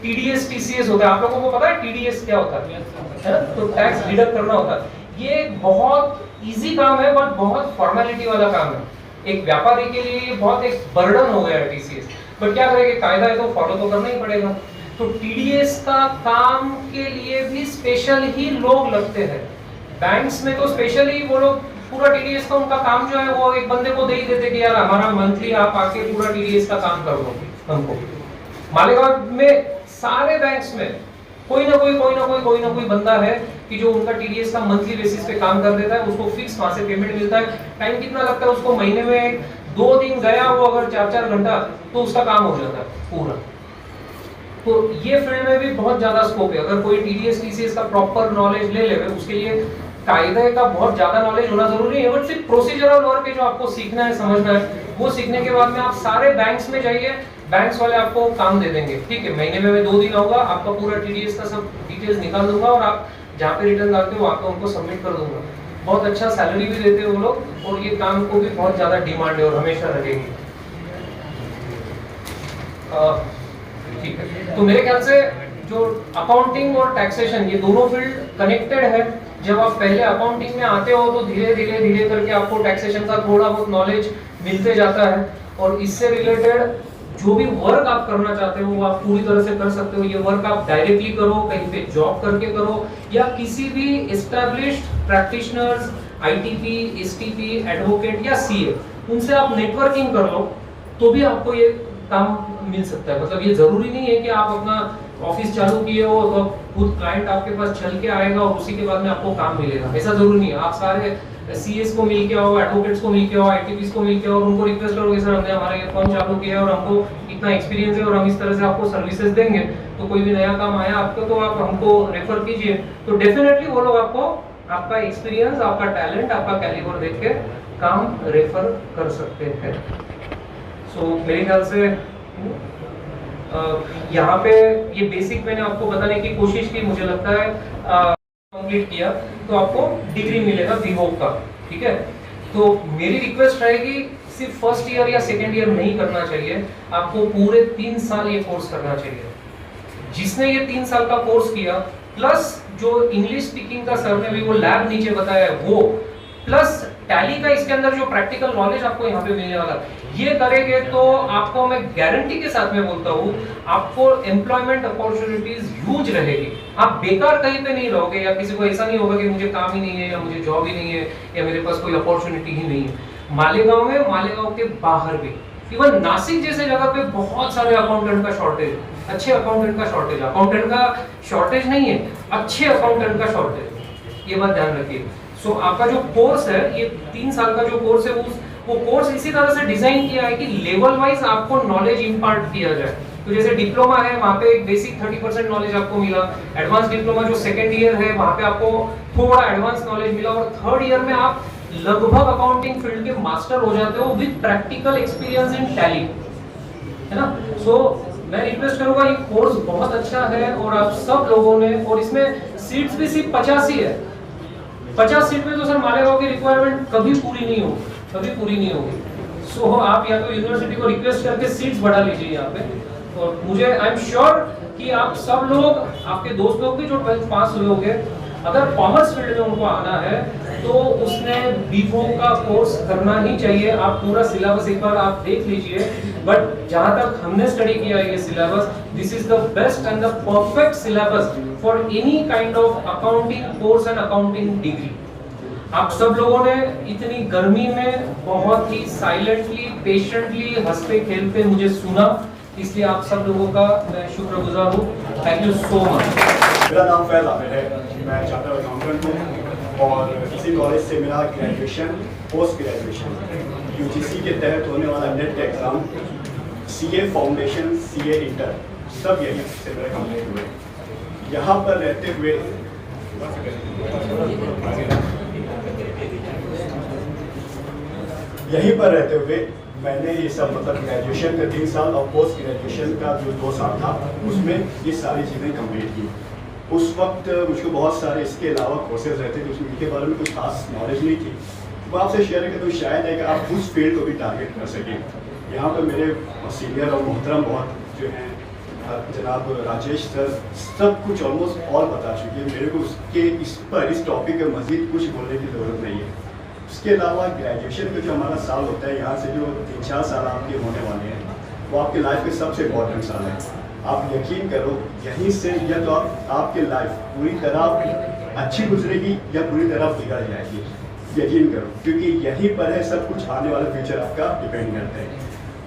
TDS TCS होता है, आप लोगों को पता है टीडीएस क्या होता है? तो टैक्स डिडक्ट करना होता है। ये बहुत इजी काम है बट बहुत फॉर्मेलिटी वाला काम है। एक व्यापारी के लिए ये बहुत एक बर्डन हो गया है टीसीएस, बट क्या करेंगे, कायदा है तो फॉलो तो करना ही पड़ेगा। तो टीडीएस का काम के लिए भी स्पेशल ही लोग लगते हैं। बैंक्स में तो स्पेशली वो लोग पूरा टीडीएस का उनका काम जो है वो एक बंदे को दे ही देते कि यार हमारा मंथली आप आके पूरा टीडीएस का काम कर दो हमको। मालेगांव में सारे बैंक्स में कोई ना कोई बंदा है कि जो उनका टीडीएस का मंथली बेसिस पे काम कर देता है, उसको फिक्स वहां से पेमेंट मिलता है। टाइम कितना लगता है उसको, महीने में 2 दिन गया वो अगर 4-4 घंटा तो उसका काम हो जाता है पूरा। तो ये फील्ड में भी बहुत ज्यादा स्कोप है। अगर कोई टीडीएस टीसीएस का प्रॉपर नॉलेज ले ले, उसके लिए कायदे का बहुत ज्यादा नॉलेज होना जरूरी है, बट सिर्फ प्रोसीजरल वर्क है जो आपको सीखना है, समझना है। वो सीखने के बाद में आप सारे बैंक्स में जाइए, बैंक्स वाले आपको काम दे देंगे। ठीक है, महीने में मैं 2 दिन आऊंगा, आपका पूरा टीडीएस का सब डिटेल्स निकाल दूंगा और आप जहाँ पे रिटर्न डालते हो वहाँ पे उनको सबमिट कर दूंगा। बहुत अच्छा सैलरी भी देते हैं वो लोग, और ये काम को भी बहुत ज्यादा डिमांड है और हमेशा रहेगी। ठीक है, तो मेरे ख्याल से जो अकाउंटिंग और टैक्सेशन ये दोनों फील्ड कनेक्टेड है। जब आप पहले अकाउंटिंग में आते हो तो धीरे धीरे करके आपको टैक्सेशन का थोड़ा बहुत नॉलेज मिलते जाता है, और इससे रिलेटेड जो भी वर्क आप करना चाहते हो वो आप पूरी तरह से कर सकते हो। ये वर्क आप डायरेक्टली करो, कहीं पे जॉब करके करो, या किसी भी established practitioners, ITP, STP, advocate या सीए, उनसे आप नेटवर्किंग कर लो तो भी आपको ये काम मिल सकता है। मतलब ये जरूरी नहीं है कि आप अपना ऑफिस चालू किए हो तो खुद क्लाइंट आपके पास चल के आएगा और उसी के बाद में आपको काम मिलेगा, ऐसा जरूरी नहीं है। आप सारे सीएस को मिल के आओ, एडवोकेट्स को मिल के आओ, आईटीपीस को मिल के आओ और उनको रिक्वेस्ट करोगे सर हमने हमारा ये फर्म चालू किया है और हमको इतना एक्सपीरियंस है और हम इस तरह से आपको सर्विसेज देंगे, तो कोई भी नया काम आया आपको तो आप हमको रेफर कीजिए। तो डेफिनेटली वो लोग आपको आपका एक्सपीरियंस, आपका टैलेंट, आपका कैलिबर देख के काम रेफर कर सकते हैं। सो मेरे ख्याल से यहाँ पे ये बेसिक मैंने आपको बताने की कोशिश की। मुझे लगता है कंप्लीट किया तो आपको डिग्री मिलेगा वीवोक का। ठीक है, तो मेरी रिक्वेस्ट रहेगी सिर्फ फर्स्ट ईयर या सेकेंड ईयर नहीं करना चाहिए, आपको पूरे 3 साल ये कोर्स करना चाहिए। जिसने ये 3 साल का कोर्स किया, प्लस जो इंग्लिश स्पीकिंग का सर ने भी वो लैब नीचे बताया है वो, प्लस टैली का इसके अंदर जो प्रैक्टिकल नॉलेज आपको यहाँ पे मिलने वाला, ये करेंगे तो आपको मैं गारंटी के साथ में बोलता हूँ आपको एम्प्लॉयमेंट अपॉर्चुनिटीज ह्यूज रहेगी। आप बेकार कहीं पे नहीं रहोगे, या किसी को ऐसा नहीं होगा कि मुझे काम ही नहीं है या मुझे जॉब ही नहीं है या मेरे पास कोई अपॉर्चुनिटी ही नहीं है। मालेगांव में, मालेगांव के बाहर भी, इवन नासिक जैसे जगह पे बहुत सारे अकाउंटेंट का शॉर्टेज है, अच्छे अकाउंटेंट का शॉर्टेज, अकाउंटेंट का शॉर्टेज नहीं है, अच्छे अकाउंटेंट का शॉर्टेज, ये बात ध्यान रखिए। सो आपका जो कोर्स है, ये 3 साल का जो कोर्स है, वो कोर्स इसी तरह से डिजाइन किया है कि लेवल वाइज आपको नॉलेज इंपार्ट किया जाए। तो जैसे डिप्लोमा है वहाँ पे एक बेसिक 30% नॉलेज आपको मिला, एडवांस डिप्लोमा जो सेकेंड ईयर है वहाँ पे आपको थोड़ा एडवांस नॉलेज मिला, और थर्ड ईयर में आप लगभग अकाउंटिंग फील्ड के मास्टर हो जाते हो with practical experience in tally, है ना। सो मैं रिक्वेस्ट करूंगा, ये कोर्स बहुत अच्छा है और आप सब लोगों ने, और इसमें सीट्स भी सिर्फ 50 ही है। 50 सीट में तो सर मालेगांव की रिक्वायरमेंट कभी पूरी नहीं होगी, कभी पूरी नहीं होगी। सो आप या तो यूनिवर्सिटी को रिक्वेस्ट करके सीट्स बढ़ा लीजिए यहाँ पे। और मुझे आई एम श्योर कि आप सब लोग, आपके दोस्त लोग भी जो 12th पास हुए होंगे, अगर कॉमर्स फील्ड में उनको आना है तो उसने बीवोक का कोर्स करना ही चाहिए। आप पूरा सिलेबस एक बार आप देख लीजिए, बट जहां तक हमने स्टडी किया है ये syllabus, this is the best and the perfect syllabus for any kind of accounting course and accounting degree. आप सब लोगों ने इतनी गर्मी में बहुत ही साइलेंटली, पेशेंटली, हंसते खेलते मुझे सुना, इसलिए आप सब लोगों का मैं शुक्रगुजार हूँ। Thank you so much. मेरा नाम फैज आमिर है, मैं चार्टर्ड अकाउंटेंट हूँ और इसी कॉलेज से मेरा ग्रेजुएशन, पोस्ट ग्रेजुएशन यूजीसी के तहत होने वाला net exam, CA foundation, CA inter, सब यहीं से मेरे कंप्लीट हुए। यहाँ पर रहते हुए मैंने ये सब, मतलब ग्रेजुएशन का 3 साल और पोस्ट ग्रेजुएशन का जो 2 साल था उसमें ये सारी चीज़ें कंप्लीट की। उस वक्त मुझको बहुत सारे इसके अलावा कोर्सेज रहते थे, उसमें इनके बारे में कुछ खास नॉलेज नहीं थी। वो आपसे शेयर करके तो शायद है कि आप उस फील्ड को भी टारगेट कर सकें। यहाँ पर मेरे सीनियर और मोहतरम बहुत जो हैं जनाब राजेश सर सब कुछ ऑलमोस्ट ऑल बता चुके हैं। मेरे को उसके इस टॉपिक में मज़ीद कुछ बोलने की ज़रूरत नहीं है। उसके अलावा ग्रेजुएशन का जो हमारा साल होता है, यहाँ से जो 3-4 साल आपके होने वाले हैं, वो आपके लाइफ के सबसे इम्पोर्टेंट साल है। आप यकीन करो, यहीं से या तो आपकी लाइफ पूरी तरह अच्छी गुजरेगी या पूरी तरह बिगड़ जाएगी। यकीन करो, क्योंकि यहीं पर है सब कुछ, आने वाला फ्यूचर आपका डिपेंड करता है।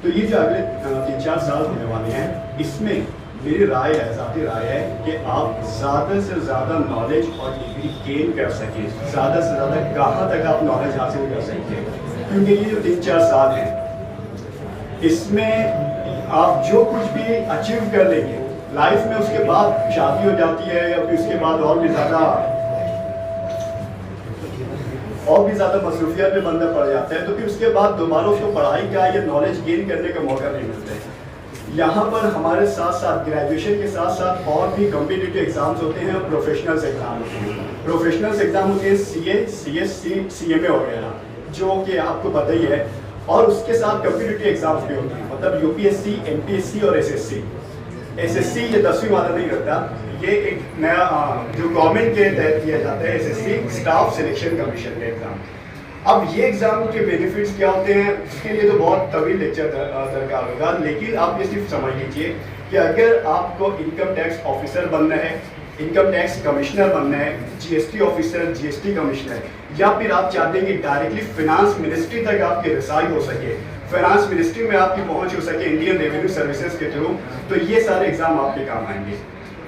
तो ये जो अगले 3-4 साल होने वाले हैं, इसमें मेरी राय है, ज़ाती राय है कि आप ज़्यादा से ज़्यादा नॉलेज और डिग्री गेन कर सकें। ज़्यादा से ज़्यादा कहाँ तक आप नॉलेज हासिल कर सकते हैं, क्योंकि ये जो 3-4 साल हैं, इसमें आप जो कुछ भी अचीव कर लेंगे लाइफ में, उसके बाद शादी हो जाती है या फिर उसके बाद और भी ज़्यादा मसरूफियत में बंदा पड़ जाता है, तो फिर उसके बाद दोबारा उसको पढ़ाई का या नॉलेज गेन करने का मौका नहीं मिलता है। यहाँ पर हमारे साथ साथ ग्रेजुएशन के साथ साथ और भी कॉम्पिटिटिव एग्जाम्स होते हैं, प्रोफेशनल्स एग्जाम होते हैं। प्रोफेशनल्स एग्जाम होते हैं CA, CSC, CMA वगैरह, जो कि आपको पता ही है। और उसके साथ कॉम्पिटिटिव एग्जाम्स भी होते हैं, मतलब UPSC, MPSC और SSC। SSC ये 10वीं वाला नहीं रहता, ये एक नया जो गवर्नमेंट के तहत किया जाता है, SSC स्टाफ सिलेक्शन कमीशन का एग्जाम। अब ये एग्जाम के बेनिफिट्स क्या होते हैं, उसके लिए तो बहुत तवील लेक्चर दरकार होगा, लेकिन आप ये सिर्फ समझ लीजिए कि अगर आपको इनकम टैक्स ऑफिसर बनना है, इनकम टैक्स कमिश्नर बनना है, GST ऑफिसर, GST कमिश्नर, या फिर आप चाहते हैं कि डायरेक्टली फिनांस मिनिस्ट्री तक आपकी रसाई हो सके, फाइनेंस मिनिस्ट्री में आपकी पहुंच हो सके इंडियन रेवेन्यू सर्विसेज के थ्रू, तो ये सारे एग्जाम आपके काम आएंगे।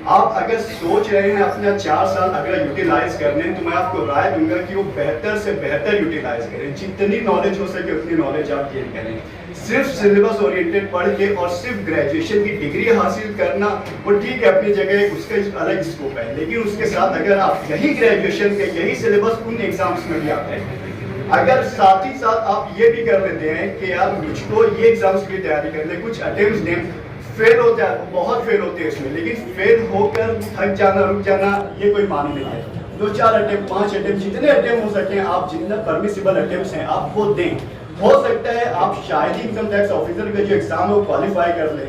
आप अगर सोच रहे हैं अपना 4 साल अगर यूटिलाइज करने, तो मैं आपको राय दूंगा कि वो बेहतर से बेहतर यूटिलाइज करें, जितनी नॉलेज हो सके उतनी नॉलेज आप गेन करें। सिर्फ सिलेबस ओरिएंटेड पढ़ के और सिर्फ ग्रेजुएशन की डिग्री हासिल करना, वो ठीक है अपनी जगह, उसका अलग स्कोप है, लेकिन उसके साथ अगर आप यही ग्रेजुएशन के यही सिलेबस उन एग्जाम्स में भी आता है, अगर साथ ही साथ आप ये भी कर लेते हैं कि आप मुझको ये एग्जाम्स की तैयारी कर लें, कुछ अटेम्प्ट्स दें, फेल होता है, बहुत फेल होते हैं इसमें, लेकिन फेल होकर थक जाना, रुक जाना, ये कोई मानी नहीं है। 2-4 अटेम्प्ट, 5 अटेम्प्ट, जितने अटेम्प्ट हो सके आप, जितना परमिसिबल अटेम्प्ट्स हैं आप वो दें। हो सकता है आप शायद ही इनकम टैक्स ऑफिसर का जो एग्जाम है वो क्वालिफाई कर लें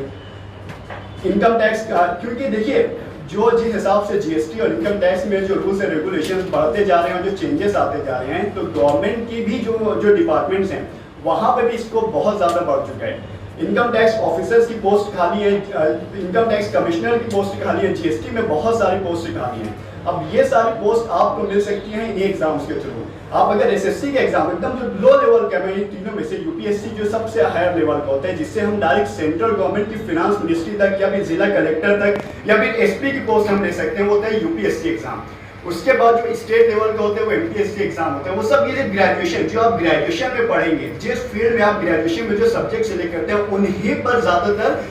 इनकम टैक्स का, क्योंकि देखिए जो जिस हिसाब से GST और इनकम टैक्स में जो रूल्स एंड रेगुलेशंस बढ़ते जा रहे हैं, जो चेंजेस आते जा रहे हैं, तो गवर्नमेंट की भी जो डिपार्टमेंट्स हैं वहाँ पे भी इसको बहुत ज़्यादा बढ़ चुका है। इनकम टैक्स ऑफिसर्स की पोस्ट खाली है, इनकम टैक्स कमिश्नर की पोस्ट खाली है, GST में बहुत सारी पोस्ट खाली हैं। अब ये सारी पोस्ट आपको मिल सकती हैं इन एग्जाम्स के थ्रू। आप अगर SSC के एग्जाम एकदम जो लो लेवल का है, तीनों में से UPSC जो सबसे हायर लेवल का होता है, जिससे हम डायरेक्ट सेंट्रल गवर्नमेंट की फिनांस मिनिस्ट्री तक या फिर जिला कलेक्टर तक या फिर SP की पोस्ट हम ले सकते हैं, वो होता है UPSC एग्जाम। उसके बाद जो स्टेट लेवल का होता है वो MPSC एग्जाम होता है। वो सब ये ग्रेजुएशन जो आप ग्रेजुएशन में पढ़ेंगे, जिस फील्ड में आप ग्रेजुएशन में जो सब्जेक्ट सिलेक्ट करते हैं, उन्हीं पर ज़्यादातर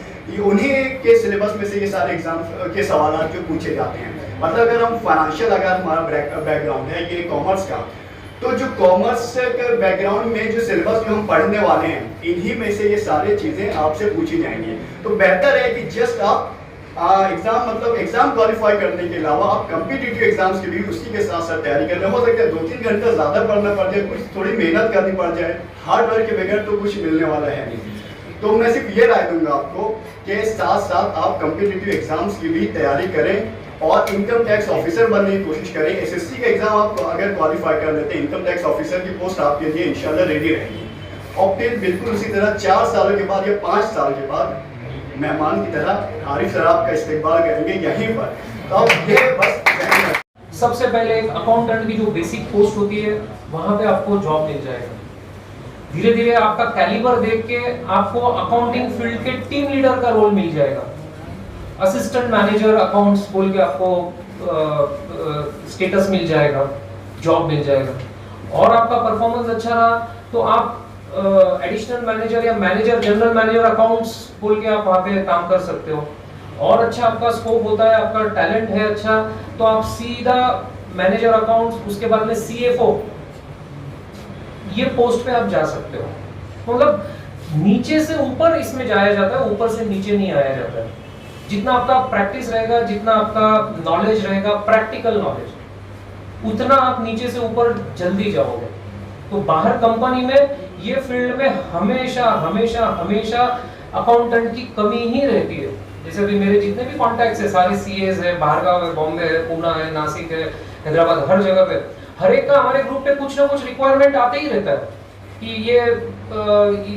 उन्हीं के सिलेबस में से ये सारे एग्जाम के सवाल जो पूछे जाते हैं। मतलब अगर हम फाइनेंशियल, अगर हमारा बैकग्राउंड है ये कॉमर्स का, तो जो कॉमर्स के बैकग्राउंड में जो सिलेबस जो हम पढ़ने वाले हैं, इन्हीं में से ये सारी चीज़ें आपसे पूछी जाएंगी। तो बेहतर है कि जस्ट आप एग्जाम क्वालिफाई करने के अलावा आप कॉम्पिटिटिव एग्जाम्स की भी उसी के साथ साथ तैयारी करना। हो सकता है 2-3 घंटा ज़्यादा पढ़ना पड़ जाए, कुछ थोड़ी मेहनत करनी पड़ जाए, हार्ड वर्क के बगैर तो कुछ मिलने वाला है नहीं। तो मैं सिर्फ ये राय दूंगा आपको कि साथ साथ आप कॉम्पिटिटिव एग्जाम्स की भी तैयारी करें और इनकम टैक्स ऑफिसर बनने की कोशिश करें। SSC का एग्जाम आप अगर क्वालिफाई कर लेते हैं, इनकम टैक्स ऑफिसर की पोस्ट आपके लिए इंशाल्लाह रेडी रहेगी। और फिर बिल्कुल उसी तरह 4 सालों के बाद या 5 साल के बाद मेहमान की तरह आरिफ सर आपका इस्तेकबाल करेंगे यहीं पर। तो ये बस सबसे पहले एक अकाउंटेंट की जो बेसिक पोस्ट होती है वहां पे आपको जॉब मिल जाएगा। धीरे धीरे आपका कैलिबर देख के आपको अकाउंटिंग फील्ड के टीम लीडर का रोल मिल जाएगा। असिस्टेंट मैनेजर अकाउंट्स बोल के आपको स्टेटस मिल जाएगा, जॉब मिल जाएगा। और आपका परफॉर्मेंस अच्छा रहा तो आप एडिशनल मैनेजर या मैनेजर, जनरल मैनेजर अकाउंट्स बोल के आप वहाँ पे काम कर सकते हो। और अच्छा आपका स्कोप होता है, आपका टैलेंट है अच्छा, तो आप सीधा मैनेजर अकाउंट्स, उसके बाद में CFO, ये पोस्ट पे आप जा सकते हो। मतलब नीचे से ऊपर इसमें जाया जाता है, ऊपर से नीचे नहीं आया जाता है। जितना आपका प्रैक्टिस रहेगा, जितना आपका नॉलेज रहेगा, प्रैक्टिकल नॉलेज, उतना आप नीचे से ऊपर जल्दी जाओगे। तो बाहर कंपनी में ये फील्ड में हमेशा हमेशा हमेशा अकाउंटेंट की कमी ही रहती है। जैसे अभी मेरे जितने भी कॉन्टैक्ट्स है सारे सीएस है, बाहरगांव है, बॉम्बे है, पुणे है, नासिक है, हैदराबाद, हर जगह पे हर एक का हमारे ग्रुप पे कुछ ना कुछ रिक्वायरमेंट आते ही रहता है कि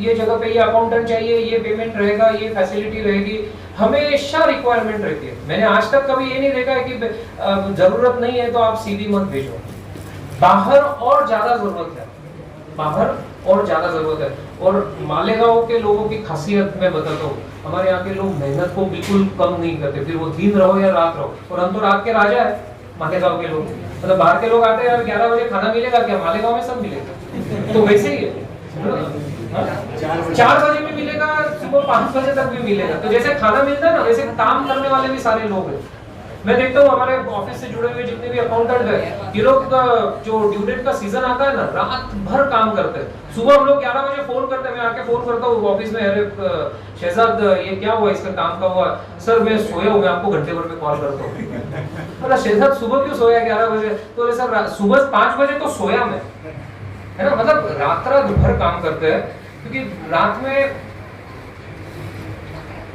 ये जगह पे ये अकाउंटेंट चाहिए, ये पेमेंट रहेगा, ये फैसिलिटी रहेगी, हमेशा रिक्वायरमेंट रहती है। मैंने आज तक कभी ये नहीं देखा है कि जरूरत नहीं है तो आप सीधी मत भेजो। बाहर और ज्यादा जरूरत है, बाहर और ज्यादा जरूरत है। और मालेगांव के लोगों की खासियत मैं बताता हूँ, हमारे यहाँ के लोग मेहनत को बिल्कुल कम नहीं करते, फिर वो दिन रहो या रात रहो। और हम तो रात के राजा है मालेगांव के लोग। मतलब बाहर के लोग आते हैं यार 11 बजे खाना मिलेगा क्या, मालेगांव में सब मिलेगा। तो वैसे ही है, 4 बजे भी मिलेगा, सुबह 5 बजे तक भी मिलेगा। तो जैसे खाना मिलता है ना, वैसे काम करने वाले भी सारे लोग हैं। मैं देखता हूँ हमारे ऑफिस से जुड़े हुए जितने भी अकाउंटेंट है, ये लोग का जो ड्यू डेट का सीजन आता है ना, रात भर काम करते हैं। सुबह हम लोग 11 बजे फोन करते हैं, मैं आके फोन करता हूँ ऑफिस में, अरे शहजाद ये क्या हुआ, इसका काम का हुआ? सर मैं सोया हूँ, मैं आपको घंटे भर में कॉल करता हूँ। बोला शहजाद सुबह क्यों सोया 11 बजे? तो सर सुबह 5 बजे तो सोया मैं, है ना। मतलब रात भर काम करते हैं, क्योंकि रात में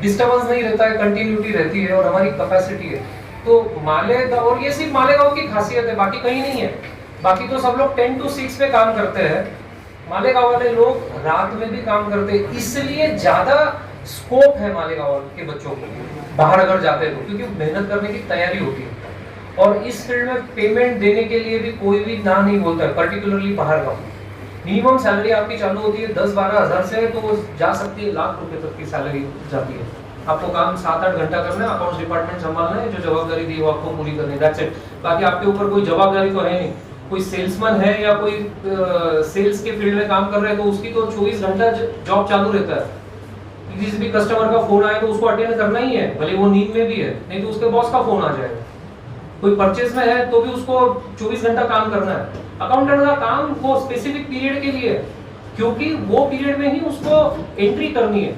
डिस्टर्बेंस नहीं रहता है, कंटिन्यूटी रहती है और हमारी कैपेसिटी है। तो मालेगांव, और ये सिर्फ मालेगांव की खासियत है, बाकी कहीं नहीं है। बाकी तो सब लोग 10 to 6 पे काम करते हैं, मालेगांव वाले लोग रात में भी काम करते हैं। इसलिए ज्यादा स्कोप है मालेगांव के बच्चों को बाहर अगर जाते हैं तो, क्योंकि मेहनत करने की तैयारी होती है। और इस फील्ड में पेमेंट देने के लिए भी कोई भी ना नहीं बोलता है, पर्टिकुलरली बाहर गाँव। मिनिमम सैलरी आपकी चालू होती है 10-12 हज़ार से, तो वो जा सकती है लाख रुपए तक की सैलरी जाती है। आपको काम 7-8 घंटा करना है, अकाउंट्स डिपार्टमेंट संभालना है, जो जवाबदारी दी वो आपको पूरी करनी है, दैट्स इट। बाकी आपके ऊपर कोई जवाबदारी तो है नहीं। कोई सेल्समैन है या कोई सेल्स के फील्ड में काम कर रहे हैं, तो उसकी तो 24 घंटा जॉब चालू रहता है। किसी भी कस्टमर का फोन आए तो उसको अटेंड करना ही है, भले वो नींद में भी है, नहीं तो उसके बॉस का फोन आ जाएगा। कोई परचेज में है तो भी उसको 24 घंटा काम करना है। अकाउंटेंट का काम वो स्पेसिफिक पीरियड के लिए है, क्योंकि वो पीरियड में ही उसको एंट्री करनी है,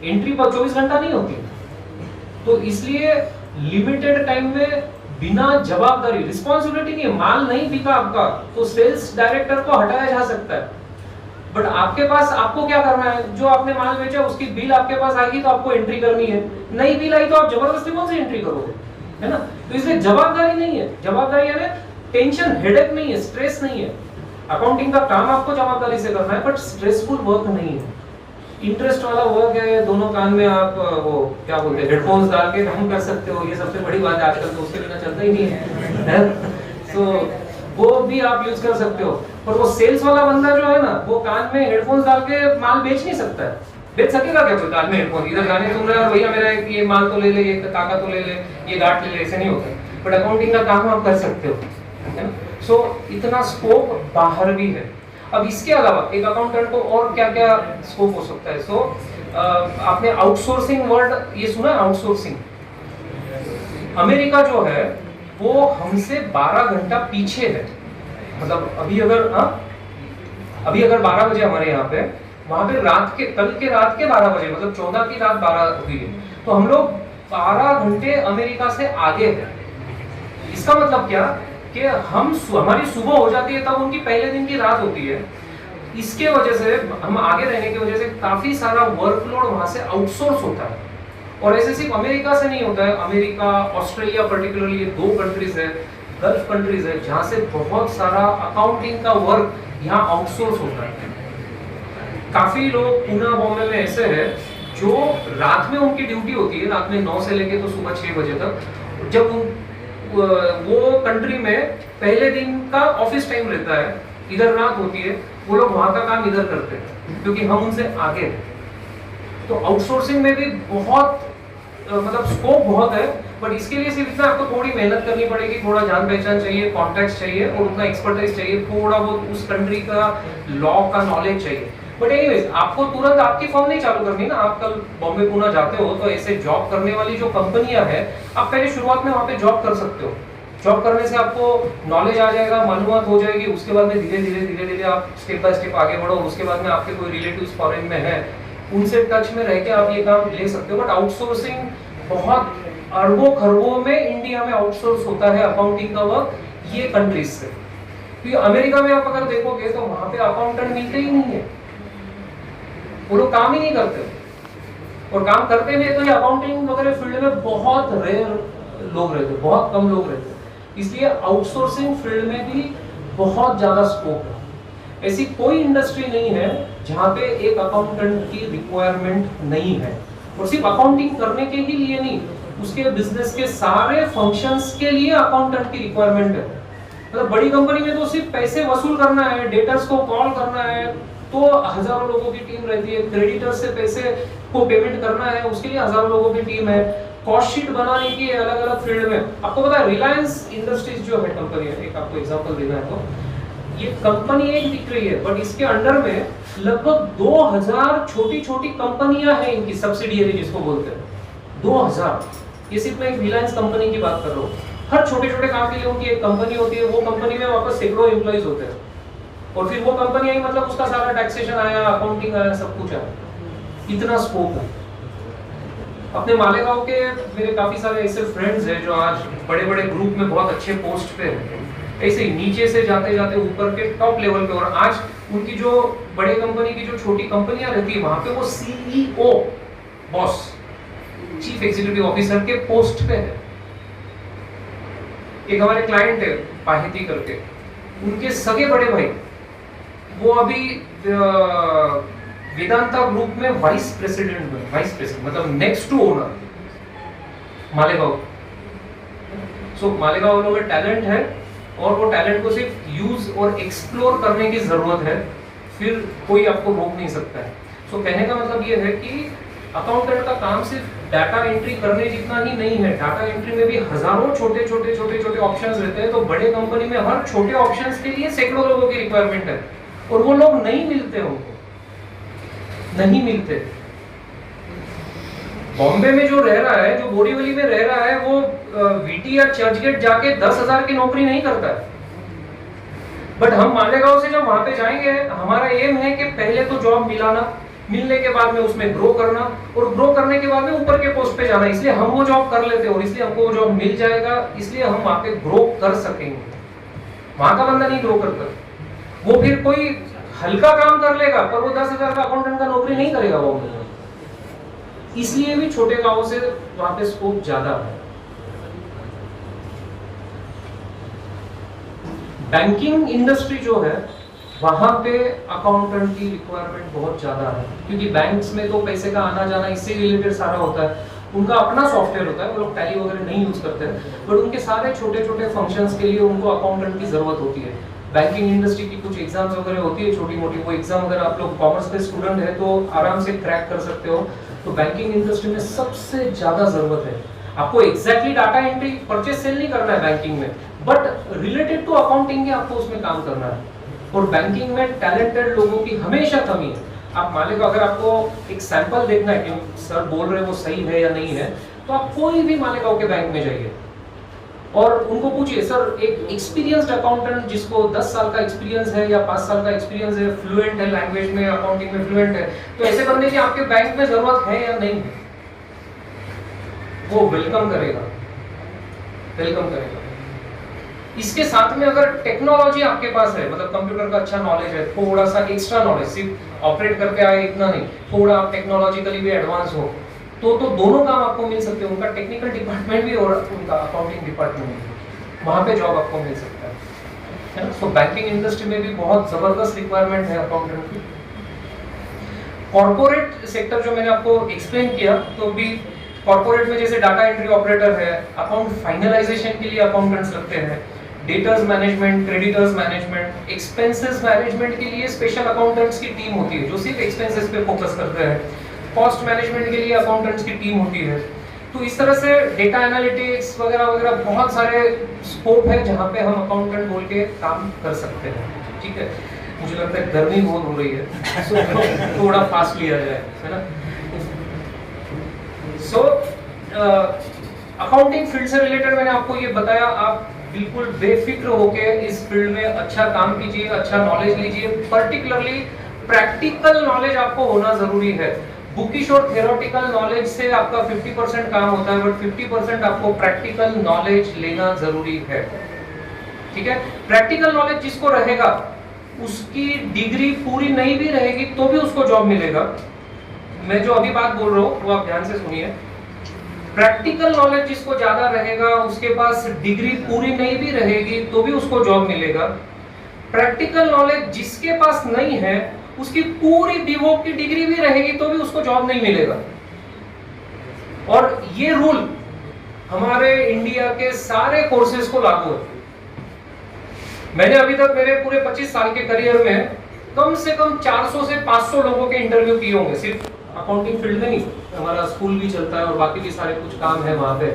एंट्री पर 24 घंटा नहीं होती। तो इसलिए लिमिटेड टाइम में बिना जवाबदारी, रिस्पॉन्सिबिलिटी नहीं है, माल नहीं बिका आपका तो सेल्स डायरेक्टर को हटाया जा सकता है। बट आपके पास आपको क्या करना है, जो आपने माल बेचा उसकी बिल आपके पास आएगी तो आपको एंट्री करनी है, नई बिल आई तो आप जबरदस्ती कौन सी एंट्री करोगे, है ना। तो इसलिए जवाबदारी नहीं है, जवाबदारी यानी टेंशन, हेडेक नहीं है, स्ट्रेस नहीं है। अकाउंटिंग का काम आपको जवाबदारी से करना है, बट स्ट्रेसफुल वर्क नहीं है, इंटरेस्ट वाला वर्क है। दोनों कान में आप वो क्या बोलते हैं, हेडफोन्स डाल के काम कर सकते हो, ये सबसे बड़ी बात है आजकल, तो उसके बिना चलता ही नहीं है। सो वो भी आप यूज कर सकते हो। पर वो सेल्स वाला बंदा जो है ना, वो कान में हेडफोन्स डाल के माल बेच नहीं सकता है। बेच सकेगा क्या कोई कान में हेडफोन? इधर गाने सुन रहे हैं और भैया मेरा ये माल तो ले ले, ये काका तो ले ले, ये गाठ ले ले, ऐसे नहीं होता। बट अकाउंटिंग का काम आप कर सकते हो। सो इतना स्कोप बाहर भी है। अब इसके अलावा एक अकाउंटेंट को और क्या क्या स्कोप हो सकता है? सो आपने आउटसोर्सिंग वर्ड ये सुना है? आउटसोर्सिंग, अमेरिका जो है वो हमसे 12 घंटा पीछे है। मतलब अभी अगर 12 बजे हमारे यहाँ पे, वहां पे कल के रात के 12 बजे, मतलब 14 की रात 12 हुई है, तो हम लोग 12 घंटे अमेरिका से आगे है। इसका मतलब क्या कि हमारी सुबह हो जाती है तब उनकी पहले दिन की रात होती है। इसके वजह से हम आगे रहने की वजह से काफी सारा वर्कलोड वहां से आउटसोर्स होता है। और ऐसे सिर्फ अमेरिका से नहीं होता है, अमेरिका, ऑस्ट्रेलिया पर्टिकुलरली, ये 2 कंट्रीज है, गल्फ कंट्रीज है, जहां से बहुत सारा अकाउंटिंग का वर्क यहाँ आउटसोर्स होता है। काफी लोग पुणे, बॉम्बे में ऐसे है जो रात में उनकी ड्यूटी होती है, रात में 9 से लेके तो सुबह 6 बजे तक। जब वो कंट्री में पहले दिन का ऑफिस टाइम रहता है, इधर रात होती है, वो लोग वहां का काम इधर करते हैं क्योंकि हम उनसे आगे हैं। तो आउटसोर्सिंग में भी बहुत मतलब स्कोप बहुत है, बट इसके लिए सिर्फ इतना आपको थोड़ी मेहनत करनी पड़ेगी, थोड़ा जान पहचान चाहिए, कॉन्टैक्ट चाहिए और उतना एक्सपर्टाइज चाहिए, थोड़ा बहुत उस कंट्री का लॉ का नॉलेज चाहिए। बट एनीवेज, आपको तुरंत आपकी फर्म नहीं चालू करनी ना। आप कल बॉम्बे पुणे जाते हो तो ऐसे जॉब करने वाली जो कंपनियां हैं, आप पहले शुरुआत में वहां पे जॉब कर सकते हो। जॉब करने से आपको नॉलेज आ जाएगा, मालूमात हो जाएगी, उसके बाद में धीरे धीरे आप स्टेप बाय स्टेप आगे बढ़ो। उसके बाद में आपके कोई रिलेटिव्स फॉरेन में है, उनसे टच में रह के आप ये काम ले सकते हो। बट आउटसोर्सिंग बहुत अरबों खरबों में इंडिया में आउटसोर्स होता है अकाउंटिंग का वर्क, ये कंट्रीज से। क्योंकि अमेरिका में आप अगर देखोगे तो वहां पे अकाउंटेंट मिलते ही नहीं है, वो लोग काम ही नहीं करते। और काम करते भी तो ये अकाउंटिंग वगैरह फील्ड में बहुत रेयर लोग रहते, बहुत कम लोग रहते, इसलिए आउटसोर्सिंग फील्ड में भी बहुत ज्यादा स्कोप है। ऐसी कोई इंडस्ट्री नहीं है जहां पे एक अकाउंटेंट की रिक्वायरमेंट नहीं है, और सिर्फ अकाउंटिंग करने के ही लिए नहीं, उसके बिजनेस के सारे फंक्शंस के लिए अकाउंटेंट की रिक्वायरमेंट है। मतलब बड़ी कंपनी में तो सिर्फ पैसे वसूल करना है, डेटर्स को कॉल करना है, तो हजारों लोगों की टीम रहती है, क्रेडिटर्स से पैसे को पेमेंट करना है, उसके लिए हजारों लोगों की टीम है, कॉस्ट शीट बनाने की अलग अलग फील्ड में। आपको पता है रिलायंस इंडस्ट्रीज जो है कंपनी है, एक आपको एग्जांपल देना है तो ये कंपनी एक दिख रही है, बट इसके अंडर में लगभग 2000 छोटी छोटी कंपनियां हैं, इनकी सब्सिडियरी जिसको बोलते हैं 2000। ये सिर्फ मैं एक रिलायंस कंपनी की बात कर रहा हूँ। हर छोटे छोटे काम के लिए उनकी एक कंपनी होती है, वो कंपनी में वापस सैकड़ों एम्प्लॉइज होते हैं, और फिर वो कंपनी आई मतलब उसका सारा टैक्सेशन आया, अकाउंटिंग आया, सब कुछ आया, इतना स्कोप है। अपने मालेगांव के मेरे काफी सारे ऐसे फ्रेंड्स हैं जो आज बड़े बड़े ग्रुप में बहुत अच्छे पोस्ट पे हैं, ऐसे ही नीचे से जाते जाते ऊपर के टॉप लेवल पे, और आज उनकी जो बड़े कंपनी की जो छोटी कंपनियां रहती है वहां पे वो CEO boss chief executive officer के पोस्ट पे है। एक हमारे क्लाइंट है पाहिती करके, उनके सगे बड़े भाई वो अभी वेदांता ग्रुप में वाइस प्रेसिडेंट मतलब नेक्स्ट टू ओनर मालेगांव। सो मालेगांव वालों में टैलेंट है, और वो टैलेंट को सिर्फ यूज और एक्सप्लोर करने की जरूरत है, फिर कोई आपको रोक नहीं सकता है। सो कहने का मतलब ये है कि अकाउंटेंट का काम सिर्फ डाटा एंट्री करने जितना ही नहीं है, डाटा एंट्री में भी हजारों छोटे छोटे ऑप्शंस रहते हैं, तो बड़े कंपनी में हर छोटे ऑप्शंस के लिए सैकड़ों लोगों की रिक्वायरमेंट है, और वो लोग नहीं मिलते, उनको नहीं मिलते। बॉम्बे में जो रह रहा है, जो बोरीवली में रह रहा है, वो वीटी या चर्चगेट जाके 10,000 की नौकरी नहीं करता है। बट हम मालेगांव से जब वहां पे जाएंगे, हमारा एम है कि पहले तो जॉब मिलाना, मिलने के बाद में उसमें ग्रो करना, और ग्रो करने के बाद में ऊपर के पोस्ट पे जाना। इसलिए हम वो जॉब कर लेते हैं, और इसलिए हमको वो जॉब मिल जाएगा, इसलिए हम वहां पे ग्रो कर सकेंगे। वहां का बंदा नहीं ग्रो करता, वो फिर कोई हल्का काम कर लेगा, पर वो 10,000 का अकाउंटेंट का नौकरी नहीं करेगा वो। इसलिए भी छोटे गांवों से वहां पे स्कोप ज्यादा है। बैंकिंग इंडस्ट्री जो है वहां पे अकाउंटेंट की रिक्वायरमेंट बहुत ज्यादा है, क्योंकि बैंक्स में तो पैसे का आना जाना इससे रिलेटेड सारा होता है। उनका अपना सॉफ्टवेयर होता है, वो लोग टैली वगैरह नहीं यूज करते हैं, बट उनके सारे छोटे छोटे फंक्शंस के लिए उनको अकाउंटेंट की जरूरत होती है। बैंकिंग इंडस्ट्री की कुछ एग्जाम्स वगैरह होती है छोटी मोटी, वो एग्जाम अगर आप लोग कॉमर्स के स्टूडेंट है तो आराम से क्रैक कर सकते हो। तो बैंकिंग इंडस्ट्री में सबसे ज्यादा जरूरत है। आपको exactly data entry purchase sale नहीं करना है बैंकिंग में, बट रिलेटेड टू अकाउंटिंग ही आपको उसमें काम करना है, और बैंकिंग में टैलेंटेड लोगों की हमेशा कमी है। आप मालेगांव, अगर आपको एक सैंपल देखना है कि सर बोल रहे हैं वो सही है या नहीं है, तो आप कोई भी मालेगांव के बैंक में जाइए और उनको पूछिए, सर एक एक्सपीरियंस्ड अकाउंटेंट जिसको 10 साल का एक्सपीरियंस है या 5 साल का एक्सपीरियंस है, फ्लुएंट है लैंग्वेज में, अकाउंटिंग में फ्लुएंट है, तो ऐसे बंदे की आपके बैंक में जरूरत है या नहीं है, वो वेलकम करेगा, वेलकम करेगा। इसके साथ में अगर टेक्नोलॉजी आपके पास है, मतलब कंप्यूटर का अच्छा नॉलेज है, थोड़ा सा एक्स्ट्रा नॉलेज, सिर्फ ऑपरेट करके आए इतना नहीं, थोड़ा आप टेक्नोलॉजिकली भी एडवांस हो, तो दोनों काम आपको मिल सकते हैं, उनका टेक्निकल डिपार्टमेंट भी और उनका अकाउंटिंग डिपार्टमेंट भी, वहां पे जॉब आपको मिल सकता है ना। तो बैंकिंग इंडस्ट्री में भी बहुत जबरदस्त रिक्वायरमेंट है अकाउंटेंट की। कॉर्पोरेट सेक्टर जो मैंने आपको एक्सप्लेन किया, तो भी कॉर्पोरेट में जैसे डाटा एंट्री ऑपरेटर है, अकाउंट फाइनलाइजेशन के लिए अकाउंटेंट्स लगते हैं, debtors management, creditors management, expenses management के लिए स्पेशल अकाउंटेंट्स की टीम होती है जो सिर्फ एक्सपेंसेस पे फोकस करते हैं, कॉस्ट मैनेजमेंट के लिए अकाउंटेंट्स की टीम होती है। तो इस तरह से डेटा एनालिटिक्स वगैरह वगैरह बहुत सारे स्कोप है जहाँ पे हम अकाउंटेंट बोल के काम कर सकते हैं। ठीक है, मुझे लगता है गर्मी बहुत हो रही है, सो थोड़ा फास्ट लिया जाए, है ना। सो अकाउंटिंग फील्ड से रिलेटेड मैंने आपको ये बताया, आप बिल्कुल बेफिक्र होके इस फील्ड में अच्छा काम कीजिए, अच्छा नॉलेज लीजिए, पर्टिकुलरली प्रैक्टिकल नॉलेज आपको होना जरूरी है। बुकिश और थ्योरेटिकल नॉलेज से आपका 50% काम होता है, बट 50% आपको प्रैक्टिकल नॉलेज लेना जरूरी है। ठीक है, प्रैक्टिकल नॉलेज जिसको रहेगा, उसकी डिग्री पूरी नहीं भी रहेगी तो भी उसको जॉब मिलेगा, मैं जो अभी बात बोल रहा हूँ वो आप ध्यान से सुनिए। प्रैक्टिकल नॉलेज जिसको ज्यादा रहेगा, उसके पास डिग्री पूरी नहीं भी रहेगी तो भी उसको जॉब मिलेगा। प्रैक्टिकल नॉलेज जिसके पास नहीं है, उसकी पूरी बीवोक की डिग्री भी रहेगी तो भी उसको जॉब नहीं मिलेगा। और ये रूल हमारे इंडिया के सारे कोर्सेज को लागू है। मैंने अभी तक मेरे पूरे 25 साल के करियर में कम से कम 400 से 500 लोगों के इंटरव्यू किए होंगे, सिर्फ अकाउंटिंग फील्ड में नहीं, हमारा स्कूल भी चलता है और बाकी भी सारे कुछ काम है वहां पे।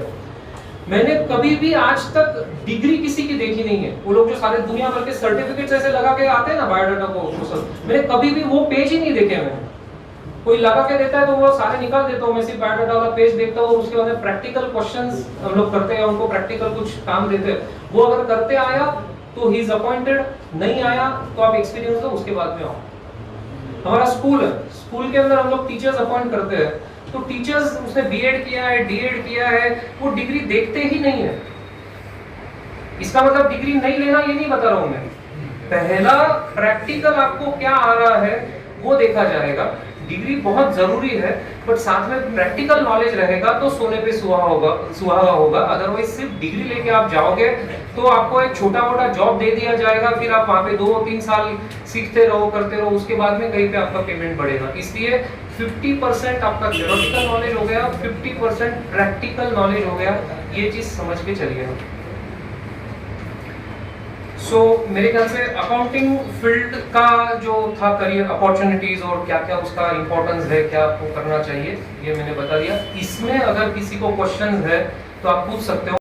मैंने कभी भी आज तक डिग्री किसी की देखी नहीं है। वो लोग जो सारे दुनिया भर के सर्टिफिकेट्स ऐसे लगा के आते हैं ना बायोडाटा को, मैंने कभी भी वो पेज ही नहीं देखे। मैंने कोई लगा के देता है तो वो सारे निकाल देता हूँ, मैं सिर्फ बायोडाटा वाला पेज देखता हूँ और उसके बाद प्रैक्टिकल क्वेश्चंस हम लोग करते हैं, उनको प्रैक्टिकल कुछ काम देते हैं। वो अगर करते आया तो ही इज अपॉइंटेड, नहीं आया तो आप एक्सपीरियंस दो उसके बाद में आओ। हमारा स्कूल है, स्कूल के अंदर हम लोग टीचर्स अपॉइंट करते हैं, तो टीचर्स उसने बीएड किया है, डीएड किया है, वो डिग्री देखते ही नहीं है। इसका मतलब डिग्री नहीं लेना ये नहीं बता रहा हूं मैं। पहला प्रैक्टिकल आपको क्या आ रहा है वो देखा जाएगा। डिग्री बहुत जरूरी है, बट साथ में प्रैक्टिकल नॉलेज रहेगा तो सोने पे सुहागा होगा। अदरवाइज सिर्फ डिग्री लेके आप जाओगे तो आपको एक छोटा मोटा जॉब दे दिया जाएगा, फिर आप वहां पे 2-3 साल सीखते रहो, करते रहो, उसके बाद में कहीं पे आपका पेमेंट बढ़ेगा। इसलिए 50% आपका थियोरेटिकल नॉलेज हो गया, 50% प्रैक्टिकल नॉलेज हो गया, ये चीज समझ के चलिए। सो मेरे ख्याल से अकाउंटिंग फील्ड का जो था करियर अपॉर्चुनिटीज और क्या क्या उसका इंपॉर्टेंस है, क्या आपको करना चाहिए, ये मैंने बता दिया। इसमें अगर किसी को क्वेश्चन है तो आप पूछ सकते हो।